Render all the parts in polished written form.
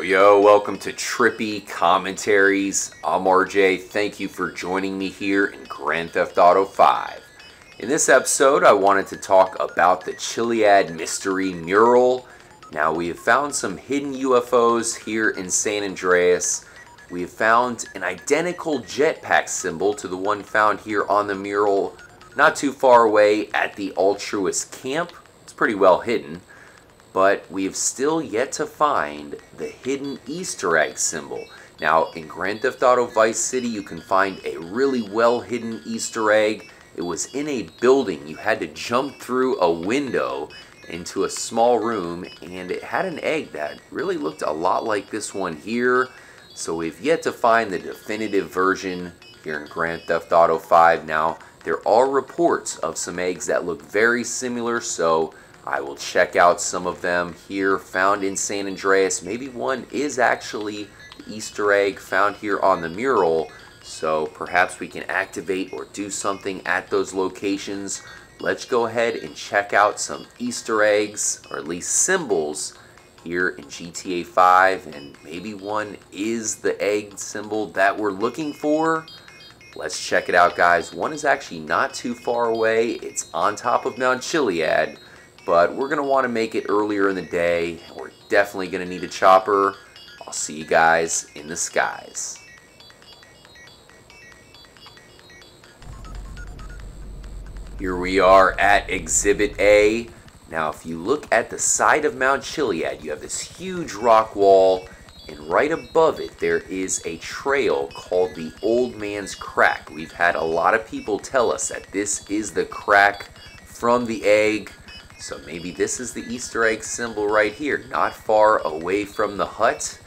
Yo, welcome to Trippy Commentaries. I'm RJ. Thank you for joining me here in Grand Theft Auto 5. In this episode, I wanted to talk about the Chiliad mystery mural. Now, we have found some hidden UFOs here in San Andreas. We have found an identical jetpack symbol to the one found here on the mural not too far away at the Altruist Camp. It's pretty well hidden. But we have still yet to find the hidden Easter egg symbol. Now, in Grand Theft Auto Vice City, you can find a really well-hidden Easter egg. It was in a building. You had to jump through a window into a small room, and it had an egg that really looked a lot like this one here. So we've yet to find the definitive version here in Grand Theft Auto 5. Now, there are reports of some eggs that look very similar, so I will check out some of them here found in San Andreas. Maybe one is actually the Easter egg found here on the mural, so perhaps we can activate or do something at those locations. Let's go ahead and check out some Easter eggs, or at least symbols, here in GTA 5, and maybe one is the egg symbol that we're looking for. Let's check it out, guys. One is actually not too far away. It's on top of Mount Chiliad. But we're going to want to make it earlier in the day. We're definitely going to need a chopper. I'll see you guys in the skies. Here we are at Exhibit A. Now, if you look at the side of Mount Chiliad, you have this huge rock wall. And right above it, there is a trail called the Old Man's Crack. We've had a lot of people tell us that this is the crack from the egg. So maybe this is the Easter egg symbol right here, not far away from the hut.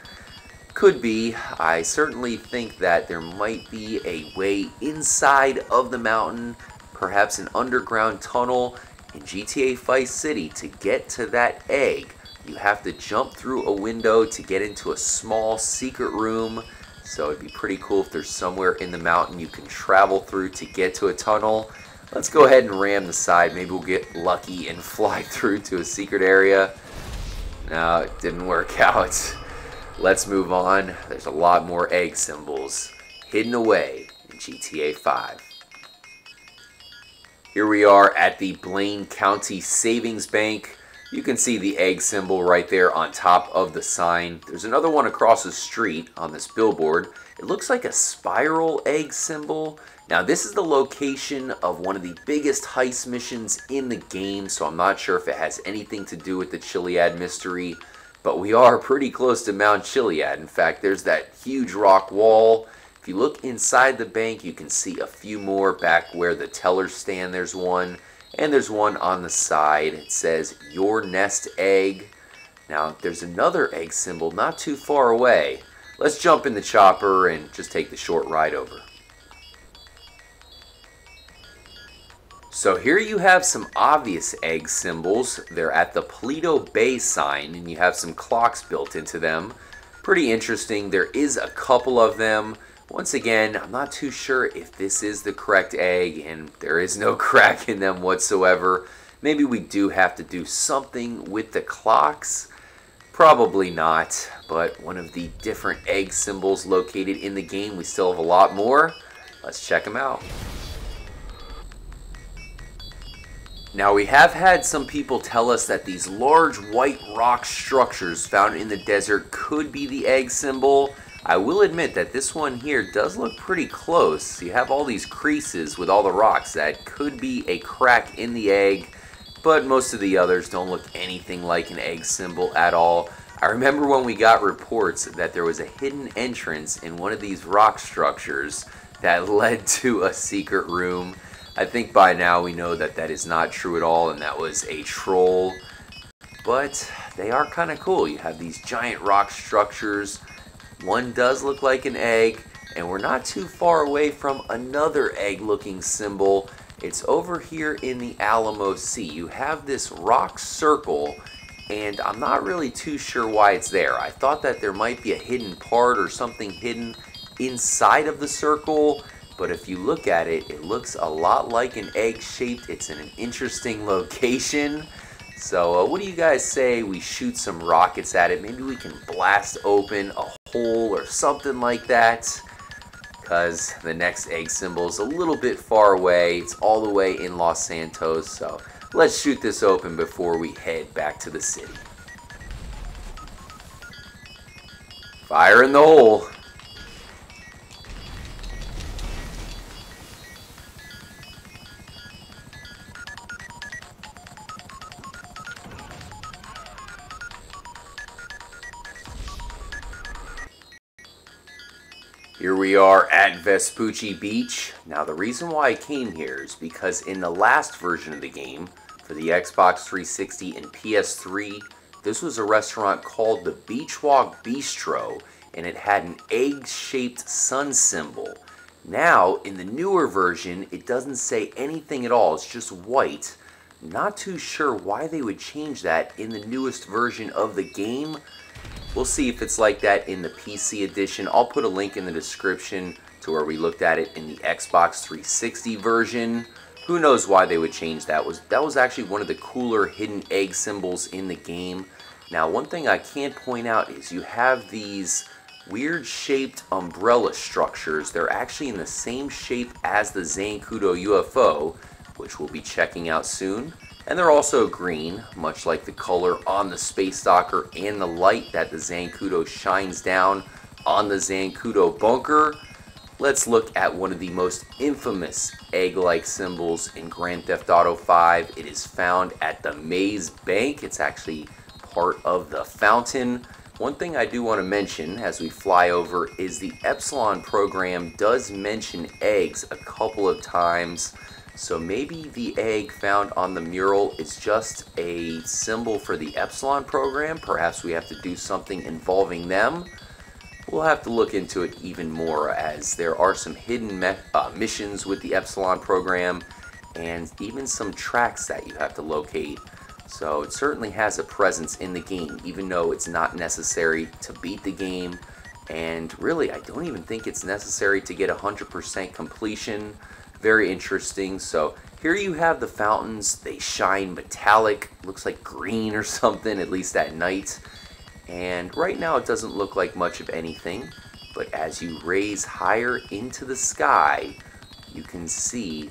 Could be. I certainly think that there might be a way inside of the mountain, perhaps an underground tunnel in GTA Vice City to get to that egg. You have to jump through a window to get into a small secret room. So it'd be pretty cool if there's somewhere in the mountain you can travel through to get to a tunnel. Let's go ahead and ram the side. Maybe we'll get lucky and fly through to a secret area. No, it didn't work out. Let's move on. There's a lot more egg symbols hidden away in GTA 5. Here we are at the Blaine County Savings Bank. You can see the egg symbol right there on top of the sign. There's another one across the street on this billboard. It looks like a spiral egg symbol. Now, this is the location of one of the biggest heist missions in the game, so I'm not sure if it has anything to do with the Chiliad mystery, but we are pretty close to Mount Chiliad. In fact, there's that huge rock wall. If you look inside the bank, you can see a few more back where the tellers stand. There's one, and there's one on the side. It says, "Your Nest Egg." Now, there's another egg symbol not too far away. Let's jump in the chopper and just take the short ride over. So here you have some obvious egg symbols. They're at the Paleto Bay sign, and you have some clocks built into them. Pretty interesting. There is a couple of them. Once again, I'm not too sure if this is the correct egg, and there is no crack in them whatsoever. Maybe we do have to do something with the clocks. Probably not, but one of the different egg symbols located in the game. We still have a lot more. Let's check them out. Now, we have had some people tell us that these large white rock structures found in the desert could be the egg symbol. I will admit that this one here does look pretty close. You have all these creases with all the rocks. That could be a crack in the egg, but most of the others don't look anything like an egg symbol at all. I remember when we got reports that there was a hidden entrance in one of these rock structures that led to a secret room. I think by now we know that that is not true at all, and that was a troll. But they are kind of cool. You have these giant rock structures. One does look like an egg, and we're not too far away from another egg-looking symbol. It's over here in the Alamo Sea. You have this rock circle, and I'm not really too sure why it's there. I thought that there might be a hidden part or something hidden inside of the circle. But if you look at it, it looks a lot like an egg shaped. It's in an interesting location. So what do you guys say we shoot some rockets at it? Maybe we can blast open a hole or something like that. Because the next egg symbol is a little bit far away. It's all the way in Los Santos. So let's shoot this open before we head back to the city. Fire in the hole. Here we are at Vespucci Beach. Now the reason why I came here is because in the last version of the game, for the Xbox 360 and PS3, this was a restaurant called the Beach Walk Bistro, and it had an egg-shaped sun symbol. Now, in the newer version, it doesn't say anything at all, it's just white. Not too sure why they would change that in the newest version of the game. We'll see if it's like that in the PC edition. I'll put a link in the description to where we looked at it in the Xbox 360 version. Who knows why they would change that? That was actually one of the cooler hidden egg symbols in the game. Now, one thing I can point out is you have these weird shaped umbrella structures. They're actually in the same shape as the Zancudo UFO, which we'll be checking out soon. And they're also green, much like the color on the Space Docker and the light that the Zancudo shines down on the Zancudo bunker. Let's look at one of the most infamous egg-like symbols in Grand Theft Auto 5. It is found at the Maze Bank. It's actually part of the fountain. One thing I do want to mention as we fly over is the Epsilon program does mention eggs a couple of times. So maybe the egg found on the mural is just a symbol for the Epsilon program. Perhaps we have to do something involving them. We'll have to look into it even more, as there are some hidden missions with the Epsilon program and even some tracks that you have to locate. So it certainly has a presence in the game, even though it's not necessary to beat the game. And really, I don't even think it's necessary to get 100% completion. Very interesting. So here you have the fountains. They shine metallic, looks like green or something, at least at night. And right now it doesn't look like much of anything, but as you raise higher into the sky, you can see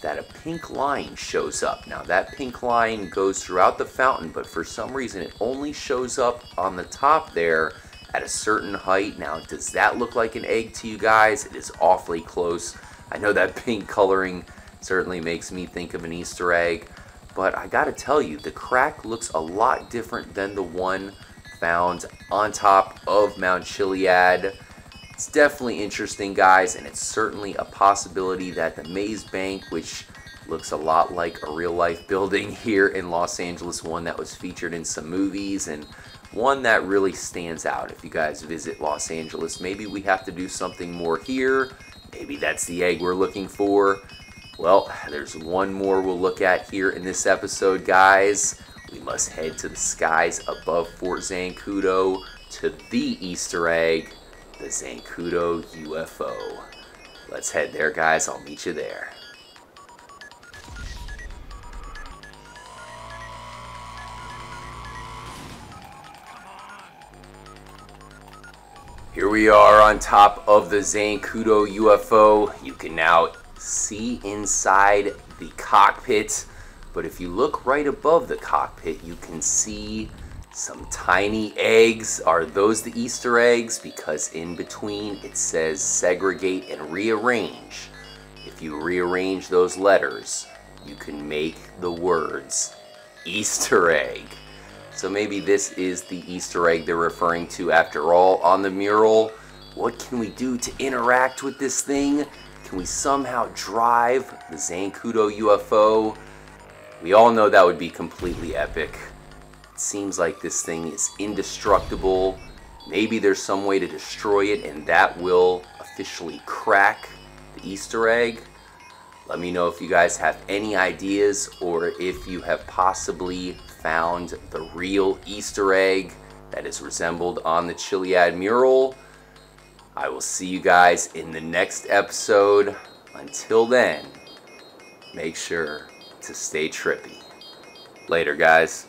that a pink line shows up. Now that pink line goes throughout the fountain, but for some reason it only shows up on the top there at a certain height. Now, does that look like an egg to you guys? It is awfully close. I know that pink coloring certainly makes me think of an Easter egg, but I gotta tell you, the crack looks a lot different than the one found on top of Mount Chiliad. It's definitely interesting, guys, and it's certainly a possibility that the Maze Bank, which looks a lot like a real-life building here in Los Angeles, one that was featured in some movies, and one that really stands out. If you guys visit Los Angeles, maybe we have to do something more here. Maybe that's the egg we're looking for. Well, there's one more we'll look at here in this episode, guys. We must head to the skies above Fort Zancudo to the Easter egg, the Zancudo UFO. Let's head there, guys. I'll meet you there. Here we are on top of the Zancudo UFO. You can now see inside the cockpit, but if you look right above the cockpit, you can see some tiny eggs. Are those the Easter eggs? Because in between it says segregate and rearrange. If you rearrange those letters, you can make the words Easter egg. So maybe this is the Easter egg they're referring to after all on the mural. What can we do to interact with this thing? Can we somehow drive the Zancudo UFO? We all know that would be completely epic. It seems like this thing is indestructible. Maybe there's some way to destroy it and that will officially crack the Easter egg. Let me know if you guys have any ideas or if you have possibly found the real Easter egg that is resembled on the Chiliad mural. I will see you guys in the next episode. Until then, make sure to stay trippy. Later, guys.